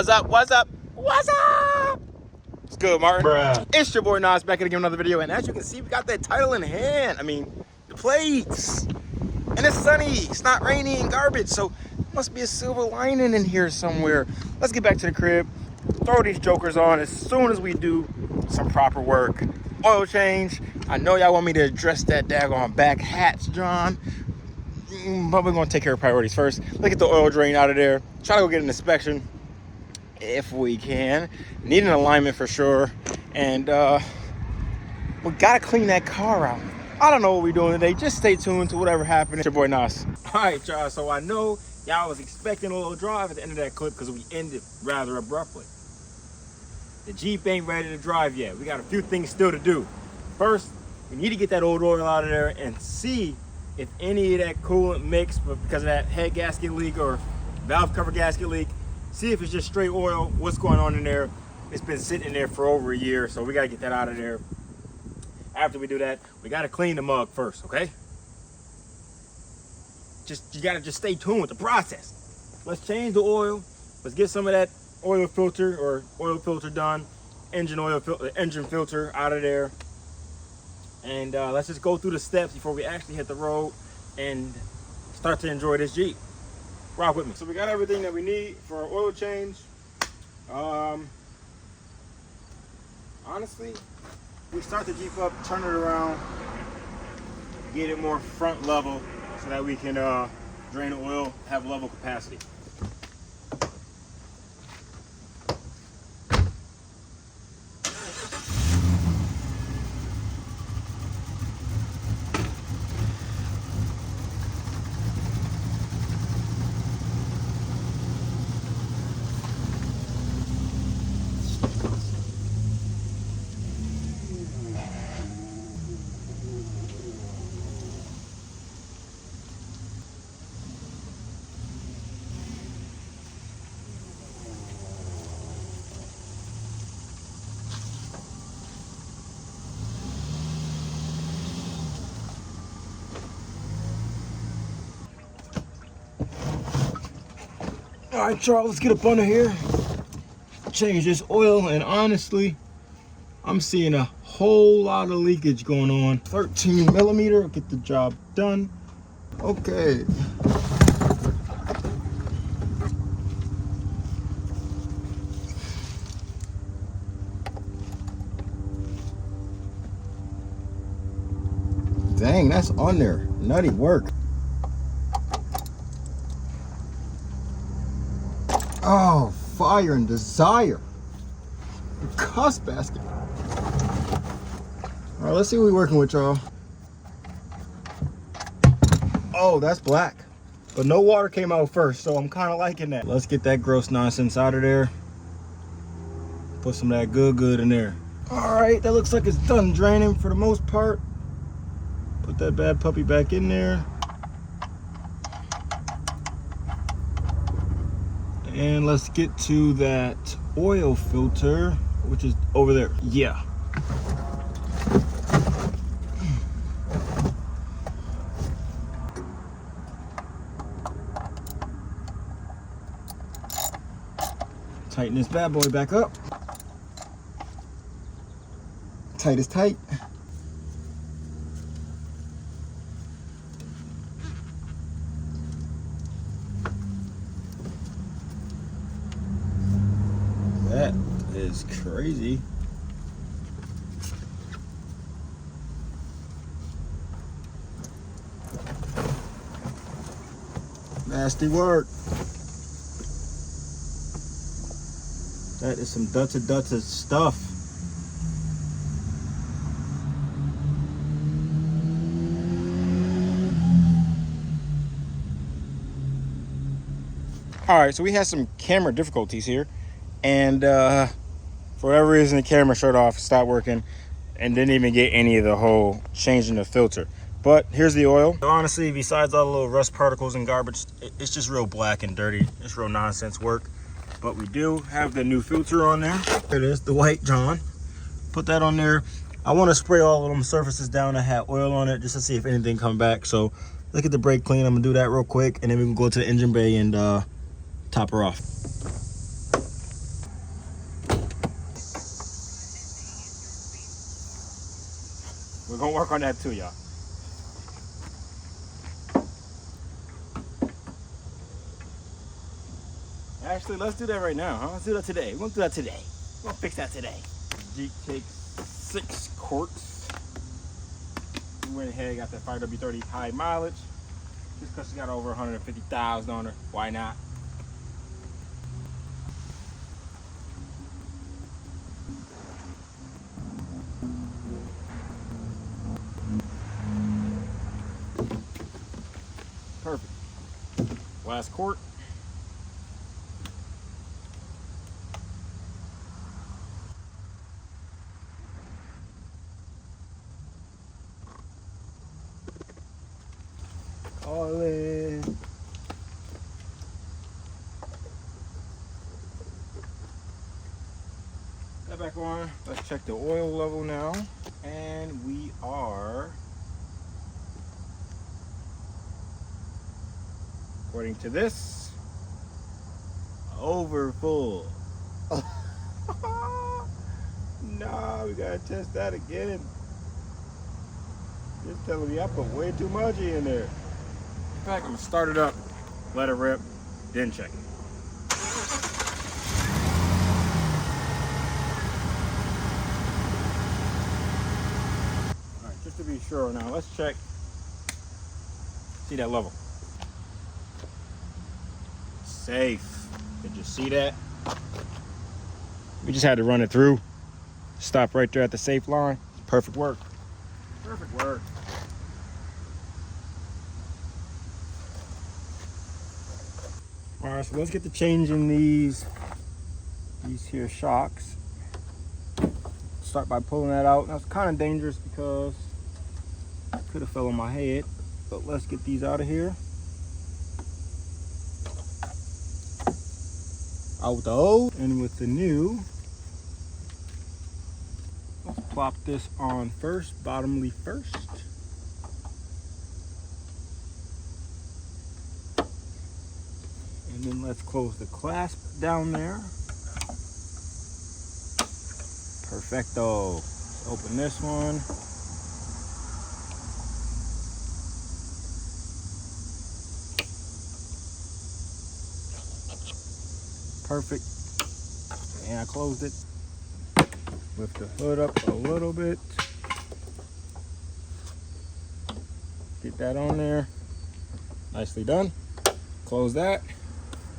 What's up? What's up? What's up? It's good, Martin. Bruh. It's your boy Nas back again with another video, and as you can see, we got that title in hand. I mean, the plates. And it's sunny. It's not rainy and garbage, so must be a silver lining in here somewhere. Let's get back to the crib. Throw these jokers on as soon as we do some proper work. Oil change. I know y'all want me to address that daggone back hatch, John. But we're gonna take care of priorities first. Let's get the oil drain out of there. Try to go get an inspection if we can. Need an alignment for sure. And we gotta clean that car out. I don't know what we're doing today. Just stay tuned to whatever happens. It's your boy Nas. All right, y'all. So I know y'all was expecting a little drive at the end of that clip because we ended rather abruptly. The Jeep ain't ready to drive yet. We got a few things still to do. First, we need to get that old oil out of there and see if any of that coolant mix, but because of that head gasket leak or valve cover gasket leak, see if it's just straight oil, what's going on in there. It's been sitting in there for over a year, so we gotta get that out of there. After we do that, we gotta clean the mug first, okay? You gotta just stay tuned with the process. Let's change the oil. Let's get some of that oil filter done. Engine filter out of there. And let's just go through the steps before we actually hit the road and start to enjoy this Jeep. Rock with me. So we got everything that we need for our oil change. Honestly, we start the Jeep up, turn it around, get it more front level so that we can drain the oil, have level capacity. All right, Charles, let's get up under here, change this oil, and honestly, I'm seeing a whole lot of leakage going on. 13 millimeter, get the job done. Okay. Dang, that's on there. Nutty work. Oh, fire and desire. The cuss basket. All right, let's see what we're working with, y'all. Oh, that's black. But no water came out first, so I'm kind of liking that. Let's get that gross nonsense out of there. Put some of that good in there. All right, that looks like it's done draining for the most part. Put that bad puppy back in there. And let's get to that oil filter, which is over there. Yeah. Tighten this bad boy back up. Tight is tight. That is crazy. Nasty work. That is some dutza stuff. All right, so we had some camera difficulties here. And for whatever reason, the camera shut off, stopped working, and didn't even get any of the whole changing the filter. But here's the oil. Honestly, besides all the little rust particles and garbage, it's just real black and dirty. It's real nonsense work. But we do have the new filter on there. There it is, the white John. Put that on there. I want to spray all of them surfaces down that had oil on it just to see if anything come back. So look at the brake clean. I'm gonna do that real quick, and then we can go to the engine bay and top her off. We're gonna work on that too, y'all. Actually, let's do that right now, huh? Let's do that today. We're gonna do that today. We're gonna fix that today. Jeep takes 6 quarts. We went ahead and got that 5W30 high mileage. Just because she got over 150,000 on her. Why not? Perfect. Last quart. All in. That back on. Let's check the oil level now. And we are, according to this, over full. Nah, we gotta test that again. It's telling me I put way too much in there. In fact, I'm gonna start it up, let it rip, then check it. All right, just to be sure now, let's check. See that level. Safe. Did you see that? We just had to run it through. Stop right there at the safe line. Perfect work. Perfect work. All right, so let's get to changing these here shocks. Start by pulling that out. That's kind of dangerous because it could have fell on my head, but let's get these out of here. Out with the old and with the new. Let's plop this on first, bottomly first. And then let's close the clasp down there. Perfecto. Let's open this one. Perfect. And I closed it. Lift the hood up a little bit. Get that on there. Nicely done. Close that.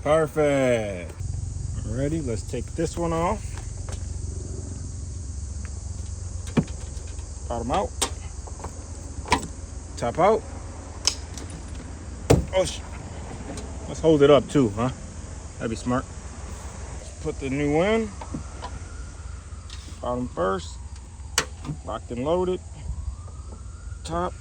Perfect. Alrighty, let's take this one off. Bottom out. Top out. Oh, let's hold it up too, huh? That'd be smart. Let's put the new in. Bottom first. Locked and loaded. Top.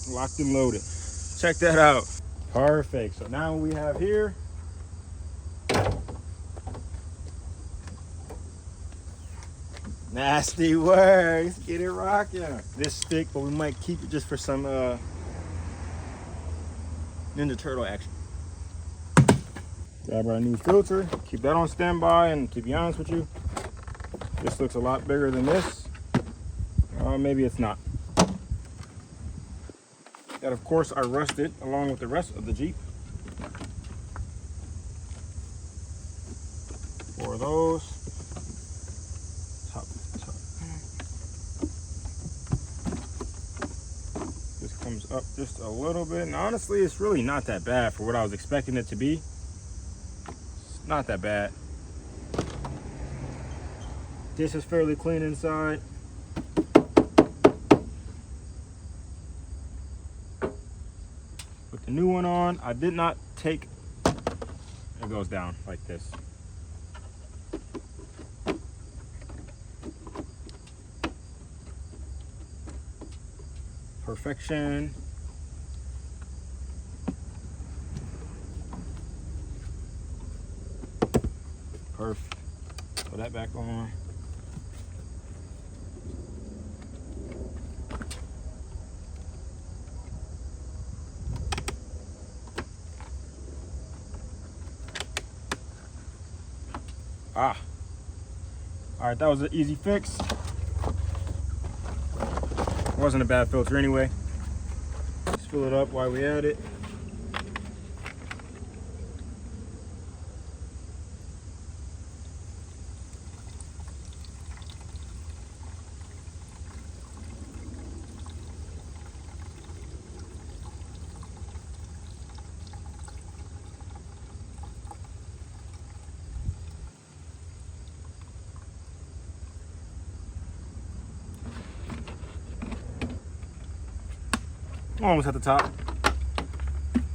Locked and loaded. Check that out. Perfect. So now we have here nasty work. Let's get it rocking. This stick, but we might keep it just for some Ninja Turtle action. Grab our new filter. Keep that on standby. And to be honest with you, this looks a lot bigger than this. Maybe it's not. That, of course, I rusted along with the rest of the Jeep. 4 of those. Top. This comes up just a little bit. And honestly, it's really not that bad for what I was expecting it to be. It's not that bad. This is fairly clean inside. With the new one on, I did not take, it goes down like this. Perfection. Perfect. Put that back on. Ah. All right, that was an easy fix. Wasn't a bad filter anyway. Let's fill it up while we at it. Almost at the top.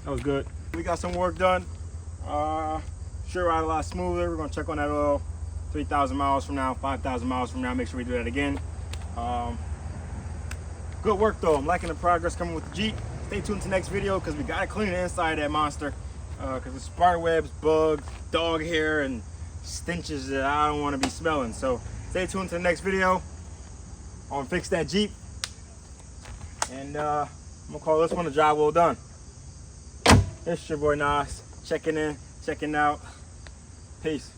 That was good. We got some work done. Sure ride a lot smoother. We're gonna check on that oil 3,000 miles from now, 5,000 miles from now. Make sure we do that again. Good work though. I'm liking the progress coming with the Jeep. Stay tuned to the next video because we gotta clean the inside of that monster. Because the spider webs, bugs, dog hair, and stenches that I don't want to be smelling. So stay tuned to the next video. I want to fix that Jeep. And I'm gonna call this one a job well done. It's your boy Nas, checking in, checking out. Peace.